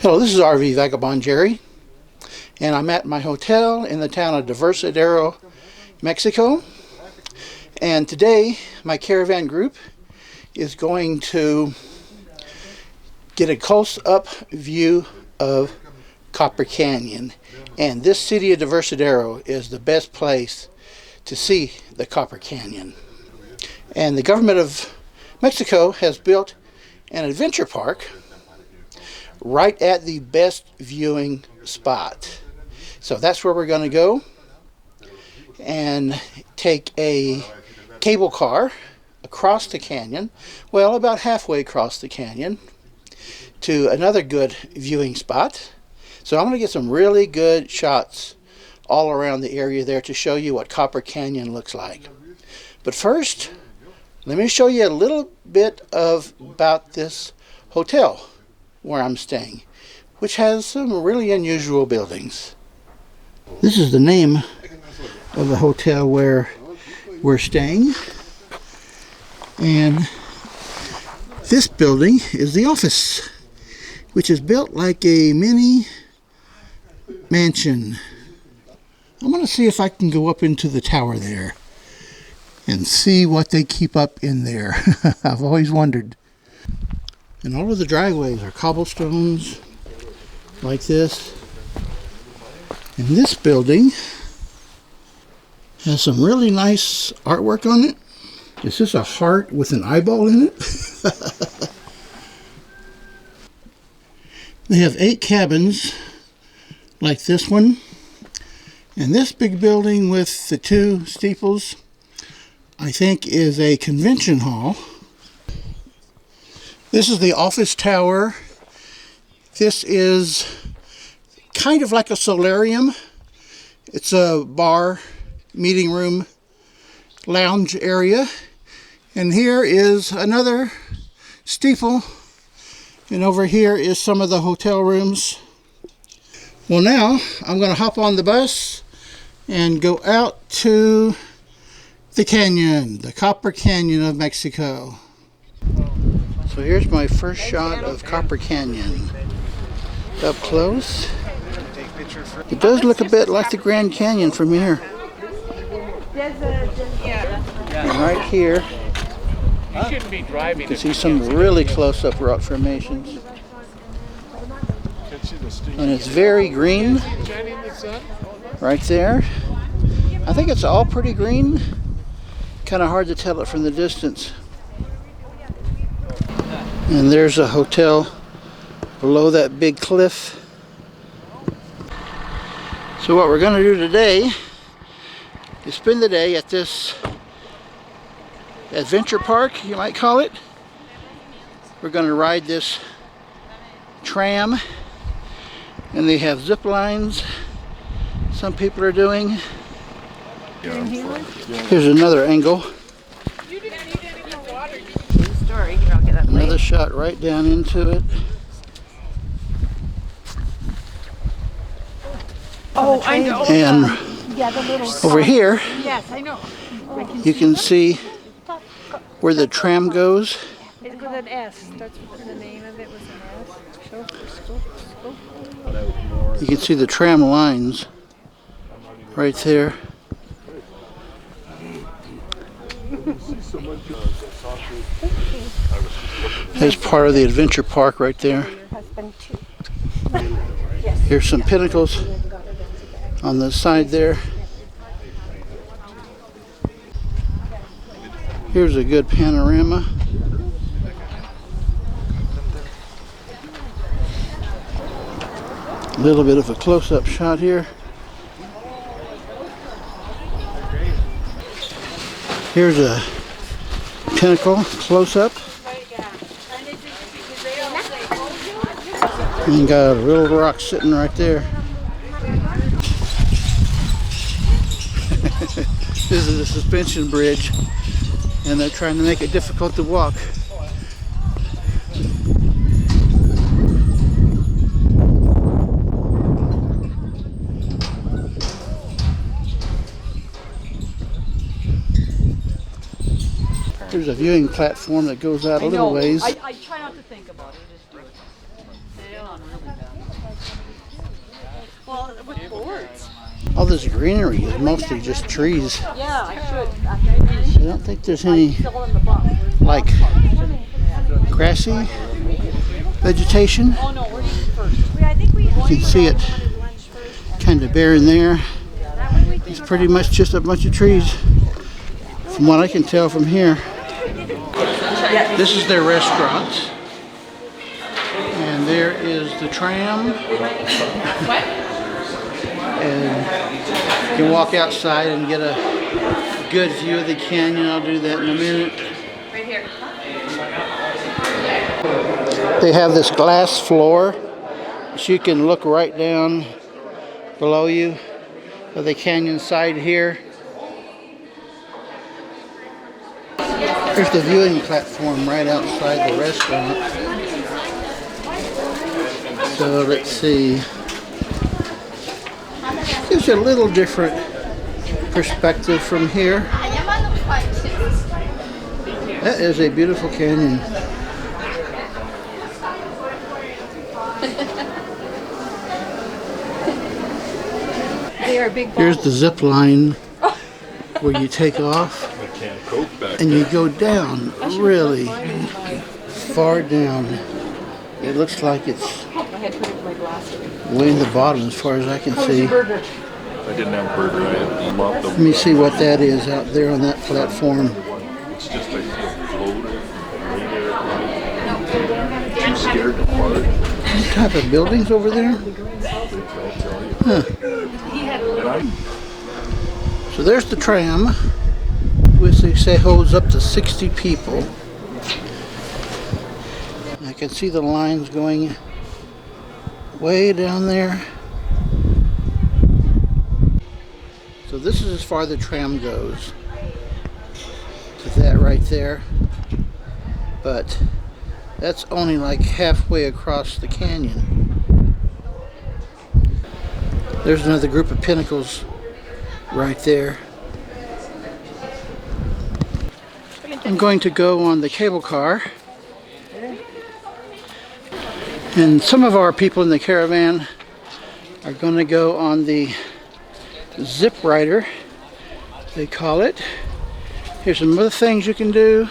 Hello, this is RV Vagabond Jerry, and I'm at my hotel in the town of Divisadero, Mexico. And today, my caravan group is going to get a close-up view of Copper Canyon. And this city of Divisadero is the best place to see the Copper Canyon. And the government of Mexico has built an adventure park right at the best viewing spot. So that's where we're going to go and take a cable car across the canyon, well, about halfway across the canyon, to another good viewing spot. So I'm going to get some really good shots all around the area there to show you what Copper Canyon looks like. But first, let me show you a little bit about this hotel where I'm staying, which has some really unusual buildings. This is the name of the hotel where we're staying, and this building is the office, which is built like a mini mansion. I'm going to see if I can go up into the tower there and see what they keep up in there. I've always wondered. And all of the driveways are cobblestones like this. And this building has some really nice artwork on it. Is this a heart with an eyeball in it? They have 8 cabins like this one. And this big building with the 2 steeples, I think, is a convention hall. This is the office tower. This is kind of like a solarium. It's a bar, meeting room, lounge area. And here is another steeple. And over here is some of the hotel rooms. Well, now I'm going to hop on the bus and go out to the canyon, the Copper Canyon of Mexico. So here's my first shot of Copper Canyon up close. It does look a bit like the Grand Canyon from here. And right here, you can see some really close-up rock formations. And it's very green right there. I think it's all pretty green. Kind of hard to tell it from the distance. And there's a hotel below that big cliff. So what we're going to do today is spend the day at this adventure park, you might call it. We're going to ride this tram, and they have zip lines some people are doing. Here's another angle. Another shot right down into it. Oh, I know. And over here, Yes, I know. you can see where the tram goes. It's with an S. Starts with the name of it was an S. You can see the tram lines right there. There's part of the adventure park right there. Here's some pinnacles on the side there. Here's a good panorama. A little bit of a close-up shot here. Here's a pinnacle close-up. And got a little rock sitting right there. This is a suspension bridge, and they're trying to make it difficult to walk. There's a viewing platform that goes out a little ways. I try not to think about it. Just do it. Stay on really bad. All this greenery is mostly just trees. Yeah, I should. I don't think there's any like grassy vegetation. Oh no, we're eating first. You can see it kind of bare in there. It's pretty much just a bunch of trees from what I can tell from here. This is their restaurant. And there is the tram. And you can walk outside and get a good view of the canyon. I'll do that in a minute. Right here. They have this glass floor so you can look right down below you of the canyon side here. There's the viewing platform right outside the restaurant. So let's see. Gives you a little different perspective from here. That is a beautiful canyon. They are big Here's the zip line where you take off and you go down really far down. It looks like it's way in the bottom as far as I can see. I didn't have a burger. I had the Let me see what that is out there on that platform. It's just like floating. Too scared to park. What type of buildings over there? Huh. So there's the tram, which they say holds up to 60 people. I can see the lines going way down there. So this is as far the tram goes. To that right there. But that's only like halfway across the canyon. There's another group of pinnacles right there. I'm going to go on the cable car. And some of our people in the caravan are going to go on the zip rider, they call it. Here's some other things you can do.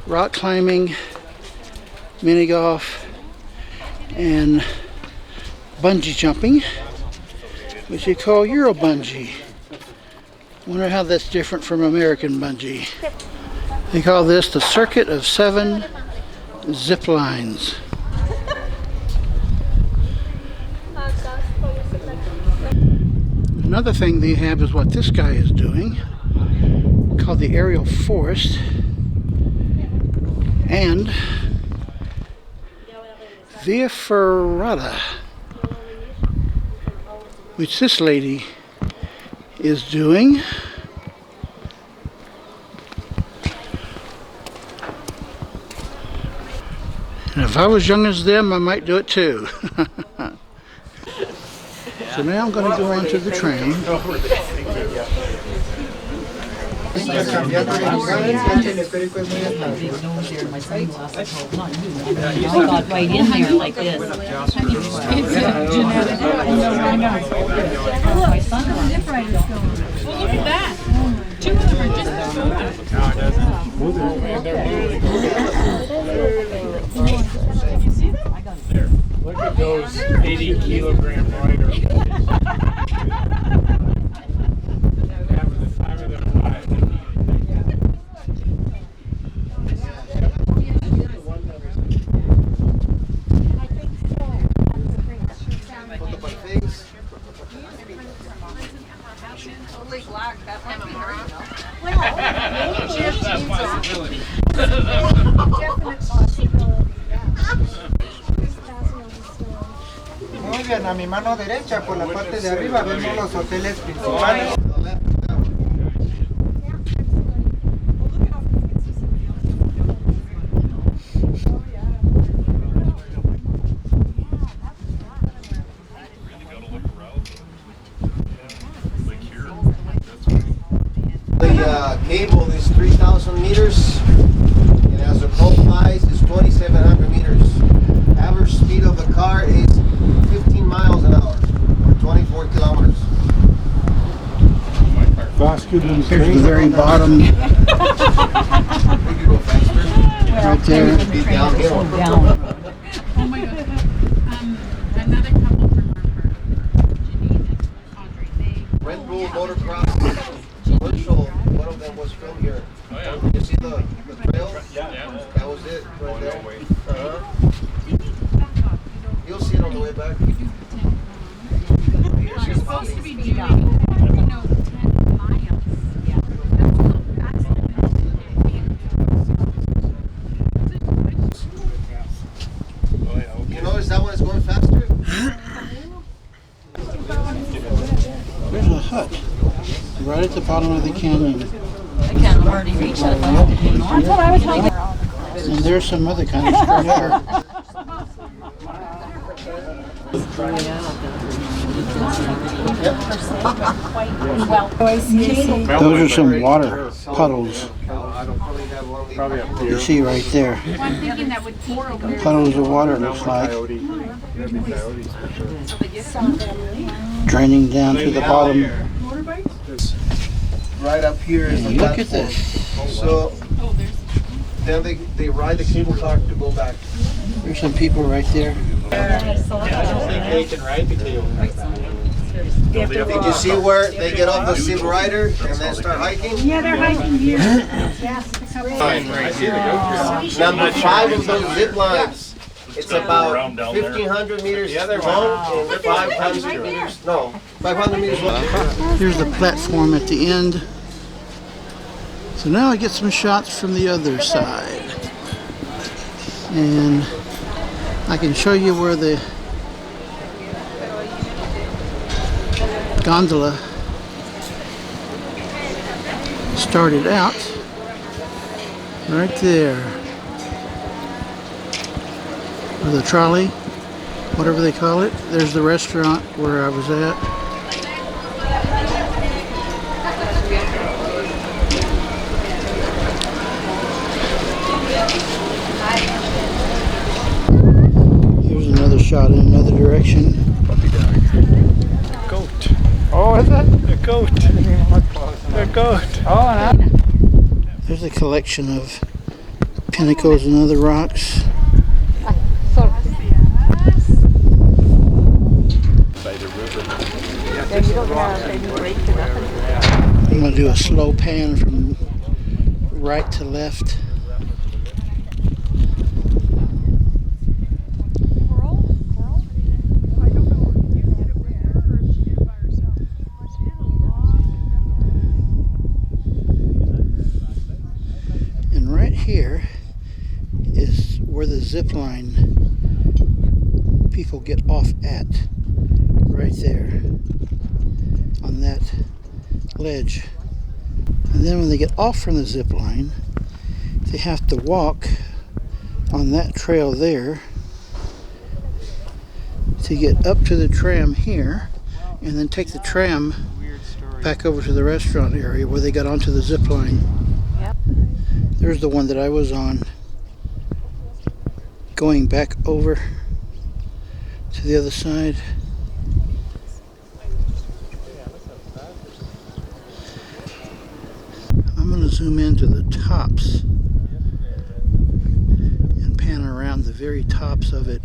Rock climbing, mini golf, and bungee jumping, which they call Euro bungee. Wonder how that's different from American bungee. They call this the Circuit of 7 Zip Lines. Another thing they have is what this guy is doing, called the aerial forest, and Via Ferrata, which this lady is doing. And if I was young as them, I might do it too. So now I'm going to go onto the tram. I got right in there like this. My son was. Well, look at that. 2 of them are just as good. Look at those 80-kilogram riders. Having the time of their lives. Muy bien, a mi mano derecha, por la parte de arriba, vemos los hoteles principales. The cable is 3,000 meters, and as the crow flies, is 2,700 meters. Average speed of the car is 15 miles an hour, or 24 Here's the very bottom. Right there. Be downhill. Oh my God. Another couple from Janine and Audrey. They Red Bull Motocross commercial. One of them was filmed here. You see the trail? Yeah. That was it right there. You'll see it on the way back. You're supposed to be doing, 10 miles. You notice that one is going faster? There's a hut right at the bottom of the canyon. I can't hardly reach that anymore. That's what I was hoping. And there's some other kind of structure. Those are some water puddles. Probably up You here. see right there. Well, I'm thinking that would pour over. Puddles of water, it looks like. Coyote. There'd be coyotes for sure. Draining down to the bottom. Right up here is the Look at platform. this. So then they ride the cable car to go back. There's some people right there. They can ride the cable. Did you see where they get off the Silver Rider and then start hiking? Yeah, they're hiking here. Number 5 of those zip lines. It's about 1,500 meters long and 500 meters. No, 500 meters long. Here's the platform at the end. So now I get some shots from the other side. And I can show you where the gondola started out. Right there. Or the trolley, whatever they call it. There's the restaurant where I was at. Here's another shot in another direction. Goat. Oh, is it? A goat. A goat. Oh, There's a collection of pinnacles and other rocks. I'm going to do a slow pan from right to left. And right here is where the zip line people get off at. Right there on that ledge. And then when they get off from the zip line, they have to walk on that trail there to get up to the tram here, and then take the tram back over to the restaurant area where they got onto the zip line. There's the one that I was on, going back over to the other side. I'm going to zoom into the tops and pan around the very tops of it.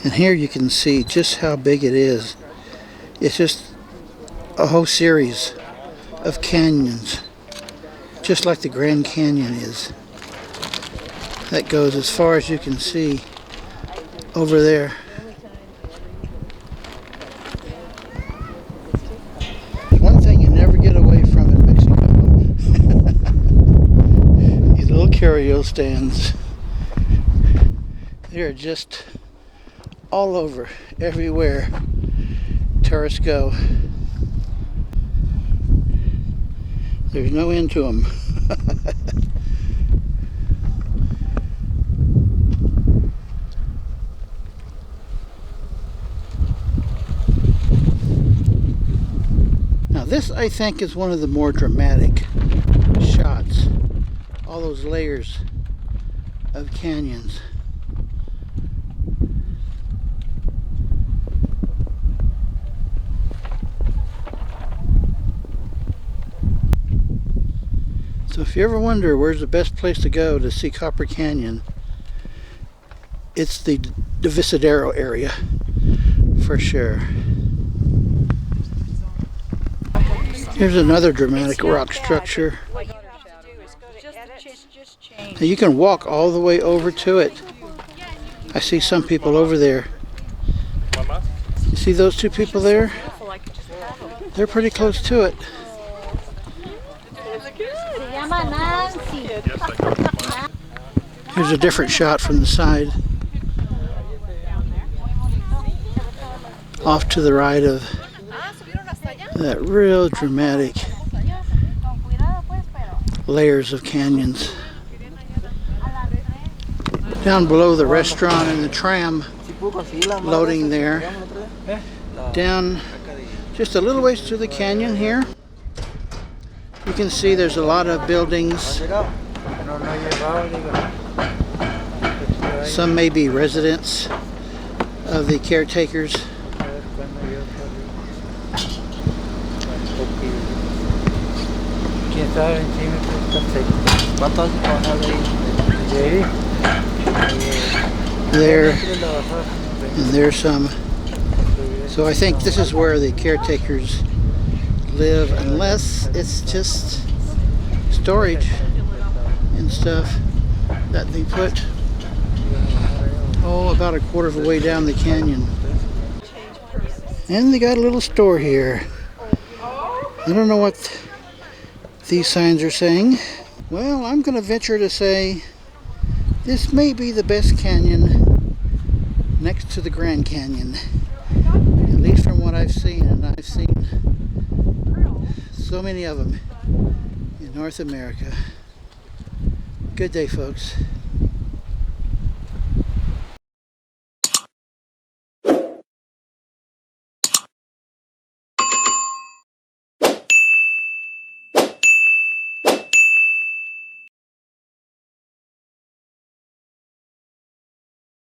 And here you can see just how big it is. It's just a whole series of canyons, just like the Grand Canyon is. That goes as far as you can see over there. There's one thing you never get away from in Mexico. These little curio stands. They're just all over, everywhere tourists go. There's no end to them. Now this, I think, is one of the more dramatic shots all those layers of canyons. So if you ever wonder where's the best place to go to see Copper Canyon, it's the Divisadero area for sure. Here's another dramatic rock structure. Now you can walk all the way over to it. I see some people over there. You see those two people there? They're pretty close to it. Here's a different shot from the side. Off to the right of that real dramatic layers of canyons. Down below the restaurant and the tram loading there. Down just a little ways to the canyon here. You can see there's a lot of buildings. Some may be residents of the caretakers. There, and there's some. So I think this is where the caretakers live, unless it's just storage and stuff that they put about a quarter of a way down the canyon. And they got a little store here. I don't know what these signs are saying. Well, I'm going to venture to say this may be the best canyon next to the Grand Canyon, at least from what I've seen, and I've seen so many of them in North America. Good day, folks.